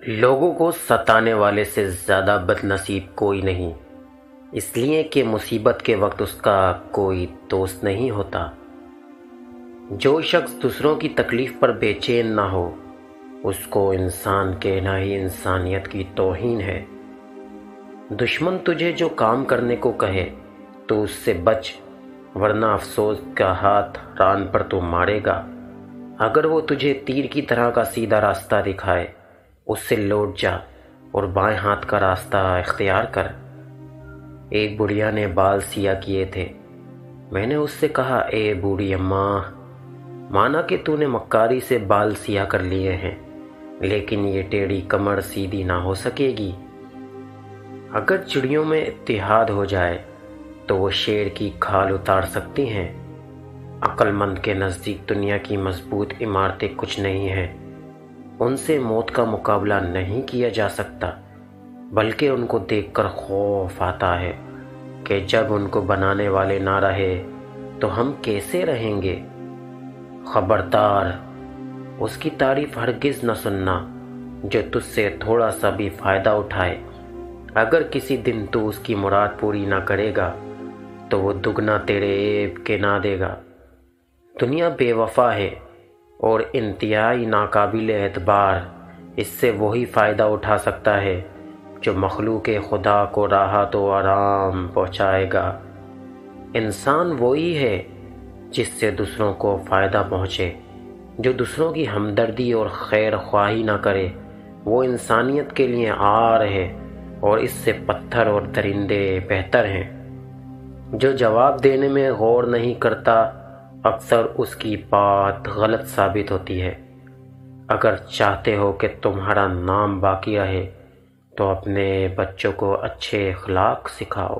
لوگوں کو ستانے والے سے زیادہ بد نصیب کوئی نہیں، اس لیے کہ مصیبت کے وقت اس کا کوئی دوست نہیں ہوتا۔ جو شخص دوسروں کی تکلیف پر بے چین نہ ہو، اس کو انسان کہنا ہی انسانیت کی توہین ہے۔ دشمن تجھے جو کام کرنے کو کہے تو اس سے بچ، ورنہ افسوس کا ہاتھ ران پر تو مارے گا۔ اگر وہ تجھے تیر کی طرح کا سیدھا راستہ دکھائے، اس سے لوٹ جا اور بائیں ہاتھ کا راستہ اختیار کر۔ ایک بڑھیا نے بال سیاہ کیے تھے۔ میں نے اس سے کہا، اے بوڑھی اماں، مانا کہ تو نے مکاری سے بال سیاہ کر لیے ہیں، لیکن یہ ٹیڑھی کمر سیدھی نہ ہو سکے گی۔ اگر چڑیوں میں اتحاد ہو جائے تو وہ شیر کی کھال اتار سکتی ہیں۔ عقل مند کے نزدیک دنیا کی مضبوط عمارتیں کچھ نہیں ہیں، ان سے موت کا مقابلہ نہیں کیا جا سکتا، بلکہ ان کو دیکھ کر خوف آتا ہے کہ جب ان کو بنانے والے نہ رہے تو ہم کیسے رہیں گے۔ خبردار، اس کی تعریف ہرگز نہ سننا جو تجھ سے تھوڑا سا بھی فائدہ اٹھائے۔ اگر کسی دن تو اس کی مراد پوری نہ کرے گا تو وہ دگنا تیرے عیب کے نہ دے گا۔ دنیا بے وفا ہے اور انتہائی ناقابل اعتبار، اس سے وہی فائدہ اٹھا سکتا ہے جو مخلوق خدا کو راحت و آرام پہنچائے گا۔ انسان وہی ہے جس سے دوسروں کو فائدہ پہنچے۔ جو دوسروں کی ہمدردی اور خیر خواہی نہ کرے، وہ انسانیت کے لیے عار ہے اور اس سے پتھر اور درندے بہتر ہیں۔ جو جواب دینے میں غور نہیں کرتا، اکثر اس کی بات غلط ثابت ہوتی ہے۔ اگر چاہتے ہو کہ تمہارا نام باقی رہے تو اپنے بچوں کو اچھے اخلاق سکھاؤ۔